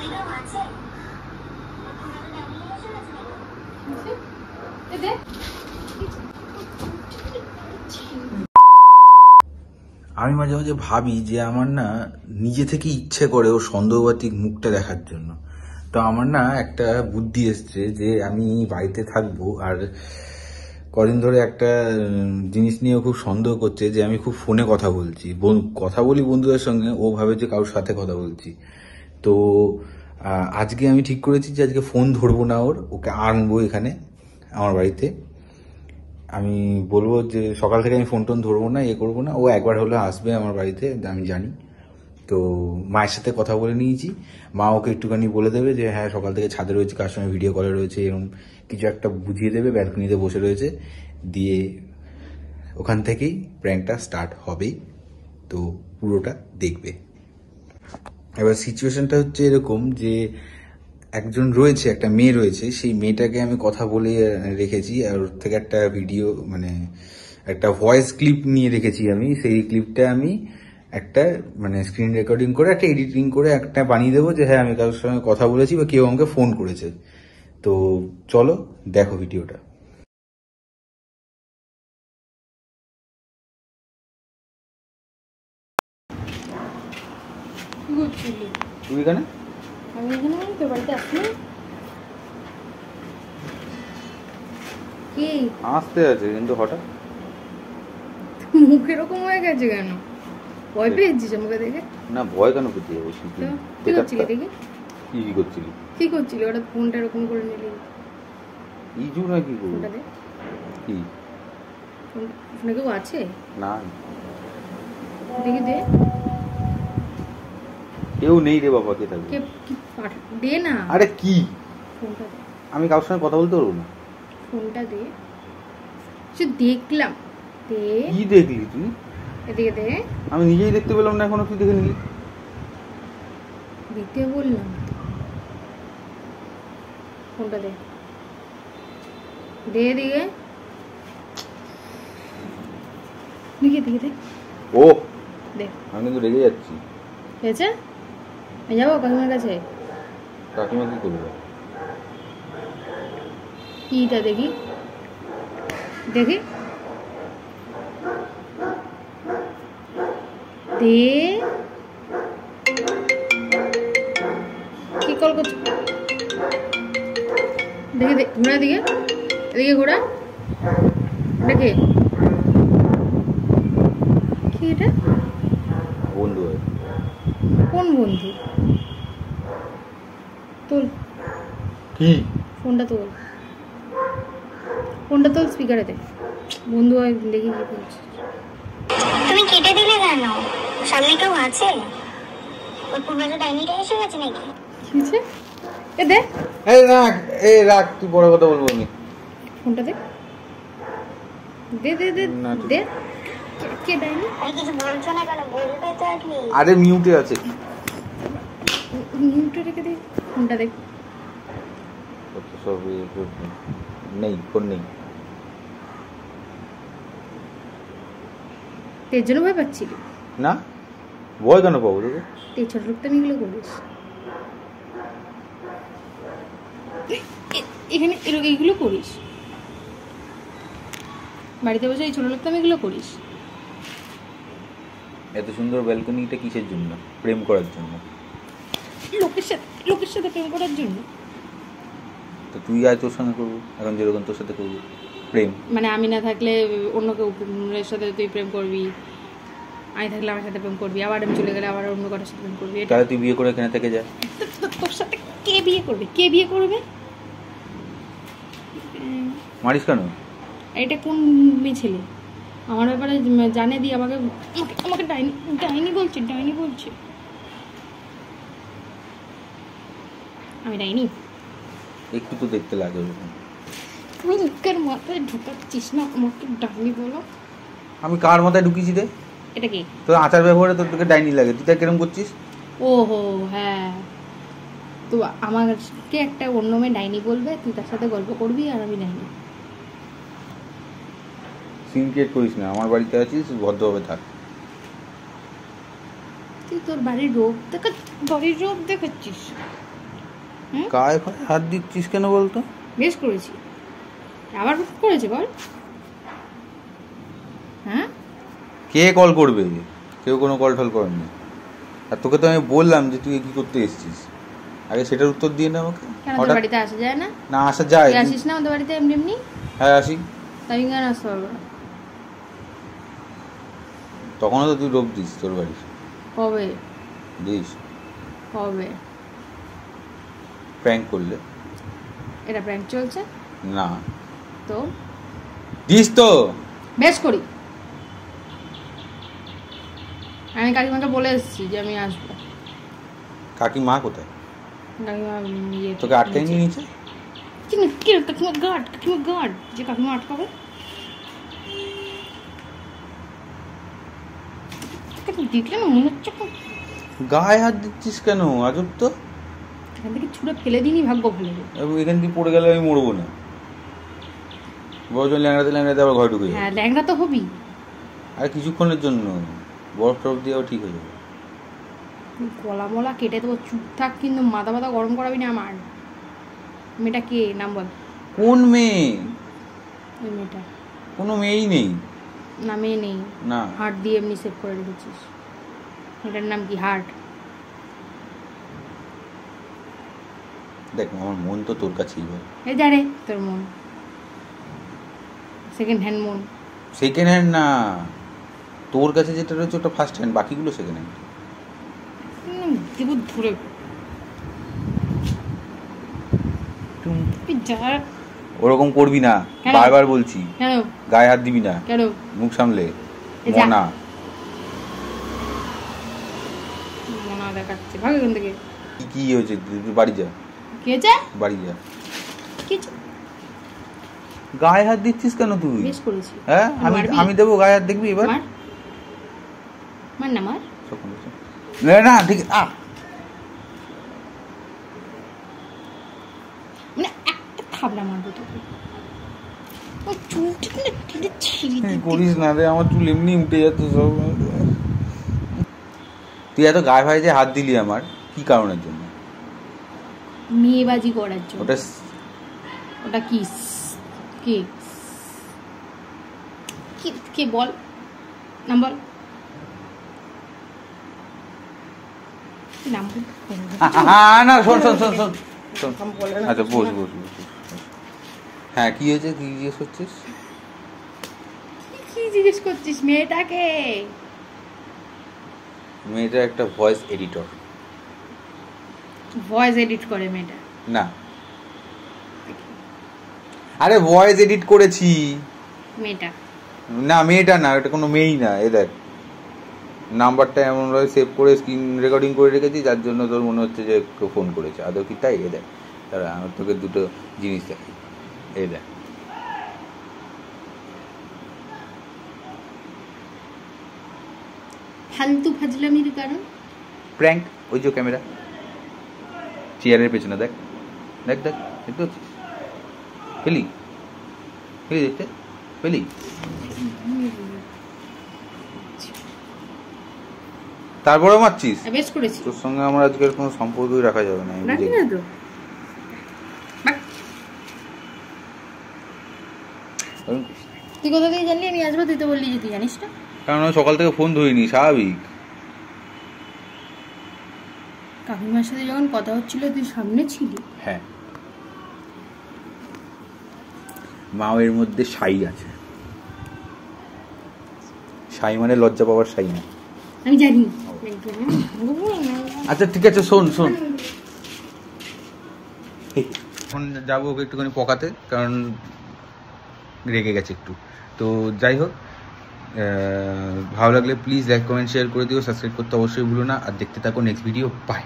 আমি মাঝে মাঝে ভাবি যে আমার না নিজে থেকে ইচ্ছে করে ও সন্দেহবাতিক মুখটা দেখার জন্য। তো আমার না একটা বুদ্ধি এসছে যে আমি বাড়িতে থাকবো, আর কদিন ধরে একটা জিনিস নিয়ে খুব সন্দেহ করছে যে আমি খুব ফোনে কথা বলছি, কথা বলি বন্ধুদের সঙ্গে, ও ভাবে যে কারোর সাথে কথা বলছি। তো আজকে আমি ঠিক করেছি যে আজকে ফোন ধরবো না, ওকে আনবো এখানে আমার বাড়িতে। আমি বলবো যে সকাল থেকে আমি ফোন টোন ধরবো না, করবো না, ও একবার হলে আসবে আমার বাড়িতে, আমি জানি। তো মায়ের সাথে কথা বলে নিয়েছি, মা ওকে একটুখানি বলে দেবে যে হ্যাঁ সকাল থেকে ছাদে রয়েছে, কার সঙ্গে ভিডিও কলে রয়েছে, এরকম কিছু একটা বুঝিয়ে দেবে, ব্যালকনিতে বসে রয়েছে। দিয়ে ওখান থেকেই প্র্যাঙ্কটা স্টার্ট হবে, তো পুরোটা দেখবে। এবার সিচুয়েশনটা হচ্ছে এরকম যে একজন রয়েছে, একটা মেয়ে রয়েছে, সেই মেয়েটাকে আমি কথা বলে রেখেছি, আর ওর থেকে একটা ভিডিও মানে একটা ভয়েস ক্লিপ নিয়ে রেখেছি আমি। সেই ক্লিপটা আমি একটা মানে স্ক্রিন রেকর্ডিং করে একটা এডিটিং করে একটা বানিয়ে দেবো যে হ্যাঁ আমি কারোর সঙ্গে কথা বলেছি বা কেউ আমাকে ফোন করেছে। তো চলো দেখো ভিডিওটা। তুই এখানে? আমি এখানে তোর বাড়িতে আসলে কি আসতে আছে, কিন্তু হঠাৎ মুখ এরকম হয়ে গেছে কেন? ভয় পেয়েছিস আমাকে দেখে? না, ভয় কেন পেতে যাবো? কি করছিলি দেখি? কি করছিলি? কি করছিলি? ওটা ফোনটা এরকম করে নিলি ইজু না কি করবো? কি ফোনে কেউ আছে? না, দেখি দে। কেউ নেই রে বাবা, কে থাকবে? দে না। আরে কি? ফোনটা দে। আমি কারোর সঙ্গে কথা বলতে পারবো না। ফোনটা দে। সে দেখলাম। দে। কি দেখলি তুই? এদিকে দে। আমি নিজেই দেখতে পেলাম না এখনো, তুই দেখে নিলি? দেখতে বললাম। ফোনটা দে। দে দিকে। দিকে দিকে দে। ও দে। আমি কিন্তু রেগে যাচ্ছি। হয়েছে? আমি যাবো কাকিমার কাছে। কাকিমা কি করবে? কিটা দেখি দেখি দে। কি কল করছো? দেখি দে, ঘোড়া দিকে, এদিকে ঘোড়া। দেখে কি এটা? বন্ধু। কোন বন্ধু? তোল কি? ফোনটা তোল, ফোনটা তোল, স্পিকারে দে। বন্ধু হয় দেখি কি বলছিস। তুমি কেটে দিলে কেন? সামনে কেউ আছে? ওই পুরনো ডাইনিটা এসে গেছে নাকি? কিছে? এ দে। এই রাখ, এই রাখ, তুই বড় কথা বলবো আমি। ফোনটা দে। দে দে দে দে। কে ডাইনি? আরে কিছু বলছো না কেন? বলবে তো আপনি। আরে মিউটে আছে। মিউটে রেখে দে। ফোনটা দে। সব নেই, ফোন নেই। এর জন্য ভয় পাচ্ছিলি? না, ভয় কেন পাবো তোকে? তুই ছোট লোকটা এগুলো করিস এখানে, এইগুলো করিস বাড়িতে বসে, এই ছোট লোকটা এগুলো করিস। এত সুন্দর ব্যালকনিটা কিসের জন্য? প্রেম করার জন্য। লোকের সাথে প্রেম করার জন্য? তো তুই আয়, তোর সঙ্গে করবো এখন যেরকম তোর সাথে করবো প্রেম। মানে আমি না থাকলে অন্য কেউ সাথে তুই প্রেম করবি, আমি থাকলে আমার সাথে প্রেম করবি, আবার আমি চলে গেলে আবার অন্য কারোর সাথে প্রেম করবি। তাহলে তুই বিয়ে করে এখানে থেকে যা। তোর সাথে কে বিয়ে করবে? কে বিয়ে করবে? মারিস কেন? এটা কোন মেয়ে ছেলে আমার ব্যাপারে জানে দিয়ে আমাকে আমাকে ডাইনি ডাইনি বলছে, ডাইনি বলছে। আমি ডাইনি? একটু তো দেখতে লাগে ওরকম। তুই লোকের মাথায় ঢুকাচ্ছিস না আমাকে ডাইনি বলো। আমি কার মাথায় ঢুকিয়েছি রে? এটা কি তোর আচার ব্যবহারে তোকে ডাইনি লাগে, তুই তাই কিরম করছিস? ওহো হ্যাঁ, তো আমাকে একটা অন্য মেয়ে ডাইনি বলবে, তুই তার সাথে গল্প করবি আর আমি ডাইনি? সিন ক্রিয়েট করিস না, আমার বাড়িতে আছিস, ভদ্রভাবে থাক। তুই তোর বাড়ির রোগ দেখাচ্ছিস। গায়ে ফায়ে হাত দিচ্ছিস কেন বলতো? বেশ করেছি। আবার করেছে বল? হ্যাঁ, কে কল করবে? কেউ কোনো কল টল করেনি। আর তোকে তো আমি বললাম যে তুই কি করতে এসেছিস, আগে সেটার উত্তর দিয়ে না আমাকে। কেন তোর বাড়িতে আসা যায় না? না আসা যায়। তুই আসিস না আমাদের বাড়িতে এমনি এমনি? হ্যাঁ আসি। তাই কেন আসতে পারবো না? তখনও তো তুই লোভ দিস তোর বাড়ি। কবে দিস? কবে? প্র্যাঙ্ক করলে। এটা প্র্যাঙ্ক চলছে না তো? দিস তো। বেশ করি। আমি কাকিমাকে বলে এসেছি যে আমি আসবো। কাকিমা কোথায়? কাকিমা তোকে আটকাই নিয়ে নিচে? কাকিমা গার্ড যে কাকিমা আটকাবে। দেখলে না মনে হচ্ছে গায়ে হাত দিচ্ছিস কেন? আজব তো। এখান থেকে ছুঁড়ে ফেলে দিনই ভাগ্য ভালো। এখান থেকে পড়ে গেলে আমি মরবো না। বড়জন ল্যাংড়াতে আবার ঘরে ঢুকে যাবে। হ্যাঁ ল্যাংড়া তো হবি। আর কিছুক্ষণের জন্য বরফ টরফ দিয়েও ঠিক হয়ে যাবে। গলা মলা কেটে দেবো, চুপ থাক কিন্তু মাথা মাথা গরম করাবি না আমার। মেয়েটা কে? নাম বল। কোন মেয়ে? ওই মেয়েটা। কোনো মেয়েই নেই। না মেয়ে নেই না। হার্ট দিয়ে এমনি সেভ করে রেখেছিস। এটার নাম কি? হার্ট। দেখ আমার মন তো তোর কাছেই বল। এই যা রে তোর মন, সেকেন্ড হ্যান্ড মন। সেকেন্ড হ্যান্ড না, তোর কাছে যেটা রয়েছে ওটা ফার্স্ট হ্যান্ড, বাকিগুলো সেকেন্ড হ্যান্ড। দেব ধরে যা। ওরকম করবি না, কেন? বারবার বলছি। কেন গায়ে হাত দিবি না। কেন? মুখ সামলে। এই যা। মনা মনা দেখাচ্ছে, ভাগ এখান থেকে। কি হয়েছে? তুই বাড়ি যা। কি হয়েছে? বাড়ি যা। কি হয়েছে? গায়ে হাত দিচ্ছিস কেন তুই? বেশ করেছি। হ্যাঁ আমি দেবো গায়ে হাত, দেখবি এবার। মার না মার। না ঠিক মানে একটা থাবড়া মারবো তোকে। চুলটা টেনে ছিঁড়ে দিবি। করিস না রে, আমার চুল এমনি উঠে যাচ্ছে সব। তুই এত গায়ে ভাই যে হাত দিলি আমার কি কারণের জন্য? মেয়েবাজি করার জন্য। ওটা কি? কে কে বল, নাম বল। নাম বল। না শোন। আচ্ছা বস। হ্যাঁ কি হয়েছে? কি জিজ্ঞেস করছিস? কি জিজ্ঞেস করছিস? মেয়েটাকে। মেয়েটা একটা ভয়েস এডিটর। ভয়েস এডিট করে মেয়েটা? না আরে ভয়েস এডিট করেছি। মেয়েটা না মেয়েটা না, এটা কোনো মেয়েই না। এ দেখ নাম্বারটা এমন ভাবে সেভ করে স্ক্রিন রেকর্ডিং করে রেখেছি যার জন্য তোর মনে হচ্ছে যে কেউ ফোন করেছে। আদৌ কি তাই? এ দেখ তারা আমার তোকে দুটো জিনিস দেখাই। এই দেখ ফালতু ফাজলামির কারণ। প্র্যাঙ্ক। ওই যে ক্যামেরা চেয়ারের পেছনে দেখ দেখতে পাচ্ছিস? পেলি দেখতে পেলি? তারপরেও মারছিস? বেশ করেছি। তোর সঙ্গে আমার আজকের কোনো সম্পর্কই রাখা যাবে না। রাখি না তো। তুই কোথা থেকে জানলি আমি আসবো? তুই তো বললি যে তুই জানিস না। কারণ আমি সকাল থেকে ফোন ধরিনি, স্বাভাবিক। কাকিমার সাথে যখন কথা হচ্ছিল তুই সামনে ছিলি। হ্যাঁ মায়ের মধ্যে সাই আছে। সাই মানে লজ্জা পাওয়ার সাই না। আমি জানি। আচ্ছা ঠিক আছে শোন এখন যাবো ওকে একটুখানি পকাতে, কারণ রেগে গেছে একটু। তো যাই হোক, ভালো লাগলে প্লিজ লাইক কমেন্ট শেয়ার করে দিও, সাবস্ক্রাইব করতে অবশ্যই ভুলো না। আর দেখতে থাকো নেক্সট ভিডিও। বাই।